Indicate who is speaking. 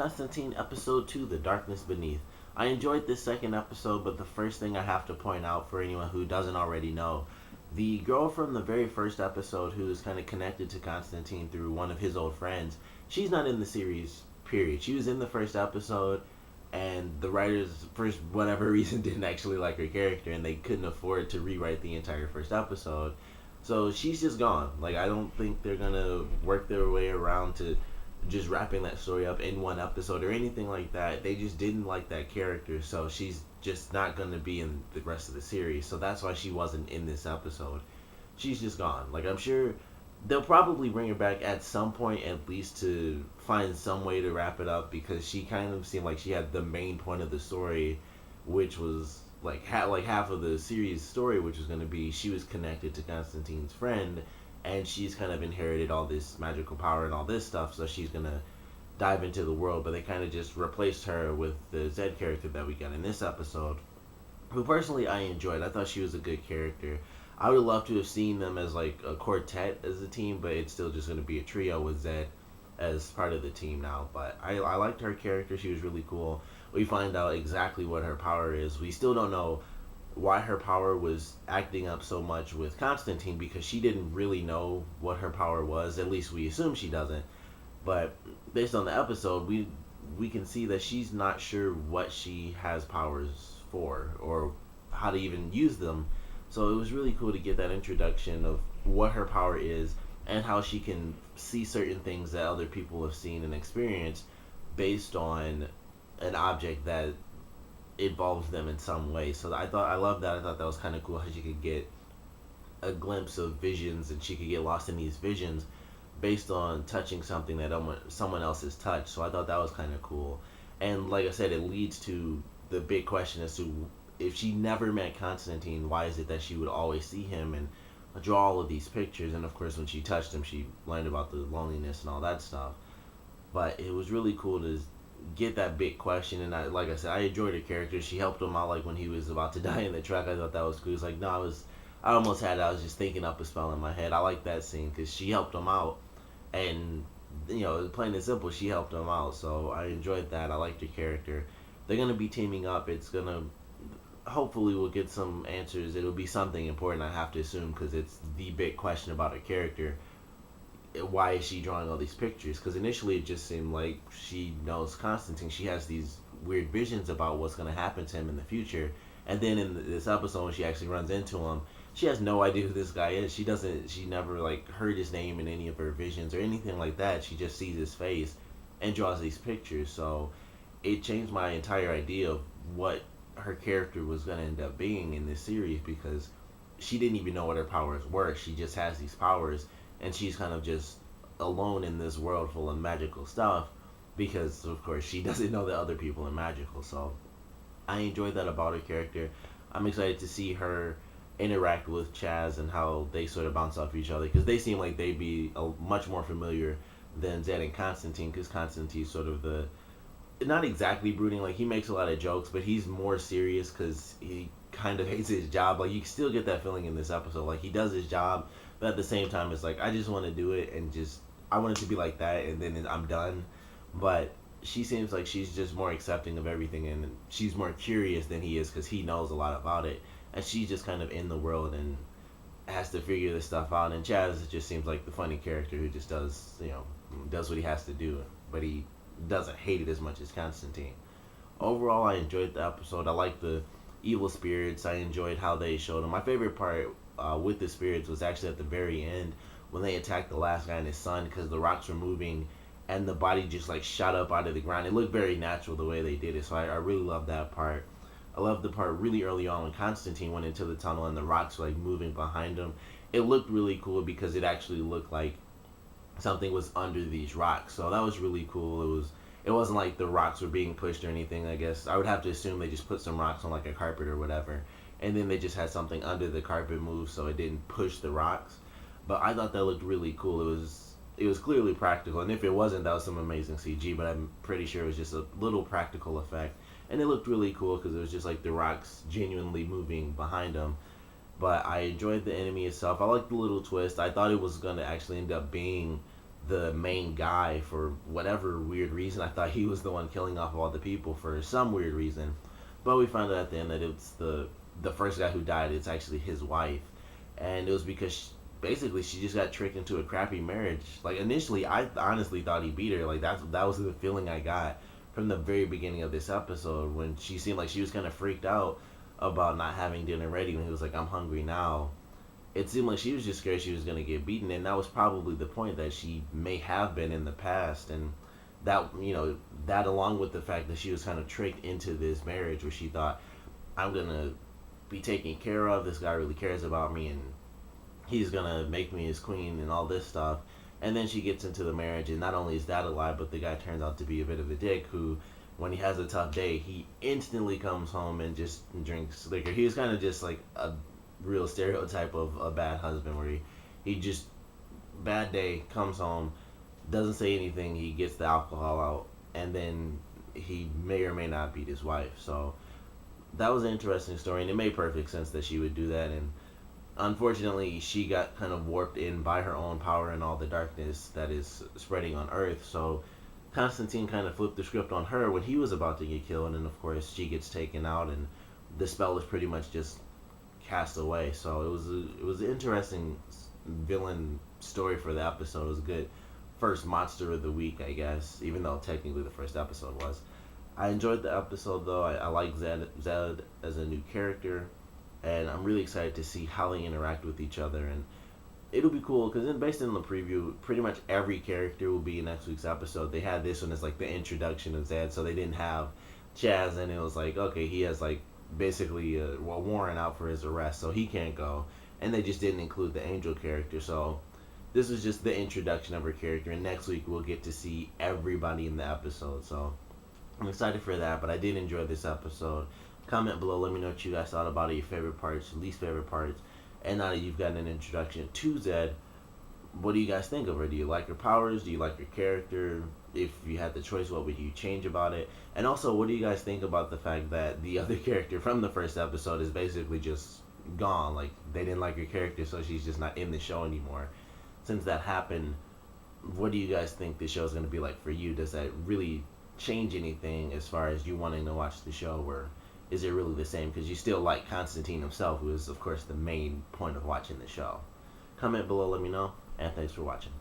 Speaker 1: Constantine Episode 2, The Darkness Beneath. I enjoyed this second episode, but the first thing I have to point out for anyone who doesn't already know, the girl from the very first episode who is kind of connected to Constantine through one of his old friends, she's not in the series, period. She was in the first episode, and the writers, for whatever reason, didn't actually like her character, and they couldn't afford to rewrite the entire first episode. So she's just gone. Like, I don't think they're gonna work their way around to just wrapping that story up in one episode or anything like that. They just didn't like that character, so she's just not gonna be in the rest of the series. So that's why she wasn't in this episode. She's just gone. Like, I'm sure they'll probably bring her back at some point, at least to find some way to wrap it up, because she kind of seemed like she had the main point of the story, which was like half of the series story, which was going to be she was connected to Constantine's friend, and she's kind of inherited all this magical power and all this stuff, so she's going to dive into the world. But they kind of just replaced her with the Zed character that we got in this episode, who personally I enjoyed. I thought she was a good character. I would love to have seen them as like a quartet as a team, but it's still just going to be a trio with Zed as part of the team now. But I liked her character. She was really cool. We find out exactly what her power is. We still don't know why her power was acting up so much with Constantine, because she didn't really know what her power was. At least we assume she doesn't. But based on the episode, we can see that she's not sure what she has powers for or how to even use them. So it was really cool to get that introduction of what her power is and how she can see certain things that other people have seen and experienced based on an object that involves them in some way. So I love that. I thought that was kind of cool how she could get a glimpse of visions, and she could get lost in these visions based on touching something that someone else has touched. So I thought that was kind of cool. And like I said, it leads to the big question as to, if she never met Constantine, why is it that she would always see him and draw all of these pictures? And of course, when she touched him, she learned about the loneliness and all that stuff. But it was really cool to get that big question. And like I said, I enjoyed her character. She helped him out, like when he was about to die in the truck. I thought that was cool. It's like, no, I almost had it. I was just thinking up a spell in my head. I like that scene because she helped him out, and plain and simple, she helped him out. So I enjoyed that. I liked her character. They're gonna be teaming up. It's gonna, hopefully we'll get some answers. It'll be something important, I have to assume, because it's the big question about her character. Why is she drawing all these pictures? Because initially it just seemed like she knows Constantine. She has these weird visions about what's going to happen to him in the future. And then in this episode, when she actually runs into him, she has no idea who this guy is. She never like heard his name in any of her visions or anything like that. She just sees his face and draws these pictures. So it changed my entire idea of what her character was going to end up being in this series, because she didn't even know what her powers were. She just has these powers, and she's kind of just alone in this world full of magical stuff, because of course she doesn't know that other people are magical. So I enjoyed that about her character. I'm excited to see her interact with Chaz and how they sort of bounce off each other, because they seem like they'd be much more familiar than Zed and Constantine, because Constantine's sort of the, not exactly brooding, like he makes a lot of jokes, but he's more serious because he kind of hates his job. Like, you still get that feeling in this episode, like he does his job, but at the same time it's like, I just want to do it, and just I want it to be like that, and then I'm done. But she seems like she's just more accepting of everything, and she's more curious than he is, because he knows a lot about it, and she's just kind of in the world and has to figure this stuff out. And Chaz just seems like the funny character who just does what he has to do, but he doesn't hate it as much as Constantine. Overall, I enjoyed the episode. I liked the evil spirits. I enjoyed how they showed them. My favorite part with the spirits was actually at the very end, when they attacked the last guy and his son, because the rocks were moving and the body just like shot up out of the ground. It looked very natural the way they did it, so I really loved that part. I loved the part really early on when Constantine went into the tunnel and the rocks were like moving behind him. It looked really cool because it actually looked like something was under these rocks. So that was really cool. It wasn't like the rocks were being pushed or anything. I guess I would have to assume they just put some rocks on like a carpet or whatever, and then they just had something under the carpet move so it didn't push the rocks. But I thought that looked really cool. It was clearly practical, and if it wasn't, that was some amazing CG, but I'm pretty sure it was just a little practical effect, and it looked really cool because it was just like the rocks genuinely moving behind them. But I enjoyed the enemy itself. I liked the little twist. I thought it was going to actually end up being the main guy for whatever weird reason. I thought he was the one killing off all the people for some weird reason, but we found out at the end that it's the first guy who died. It's actually his wife, and it was because basically she just got tricked into a crappy marriage. Like initially, I honestly thought he beat her. Like that was the feeling I got from the very beginning of this episode when she seemed like she was kind of freaked out about not having dinner ready when he was like, "I'm hungry now." It seemed like she was just scared she was gonna get beaten, and that was probably the point that she may have been in the past, and that that along with the fact that she was kind of tricked into this marriage where she thought, I'm gonna be taken care of. This guy really cares about me, and he's gonna make me his queen and all this stuff. And then she gets into the marriage, and not only is that a lie, but the guy turns out to be a bit of a dick who, when he has a tough day, he instantly comes home and just drinks liquor. He was kind of just like a real stereotype of a bad husband where he just, bad day, comes home, doesn't say anything, he gets the alcohol out, and then he may or may not beat his wife. So that was an interesting story, and it made perfect sense that she would do that. And unfortunately, she got kind of warped in by her own power and all the darkness that is spreading on Earth. So Constantine kind of flipped the script on her when he was about to get killed, and of course she gets taken out, and the spell is pretty much just cast away. So it was an interesting villain story for the episode. It was a good first monster of the week, I guess, even though technically the first episode was. I enjoyed the episode though. I like Zed as a new character, and I'm really excited to see how they interact with each other. And it'll be cool because based on the preview, pretty much every character will be in next week's episode. They had this one as like the introduction of Zed, so they didn't have Chaz, and it was like, okay, he has like basically a warrant out for his arrest, so he can't go. And they just didn't include the Angel character, so this was just the introduction of her character. And next week we'll get to see everybody in the episode. So I'm excited for that. But I did enjoy this episode. Comment below, let me know what you guys thought about it, your favorite parts, least favorite parts. And now that you've gotten an introduction to Zed, what do you guys think of her? Do you like her powers? Do you like her character? If you had the choice, what would you change about it? And also, what do you guys think about the fact that the other character from the first episode is basically just gone? Like, they didn't like her character, so she's just not in the show anymore. Since that happened, what do you guys think the show is going to be like for you? Does that really change anything as far as you wanting to watch the show, or is it really the same? Because you still like Constantine himself, who is, of course, the main point of watching the show. Comment below, let me know, and thanks for watching.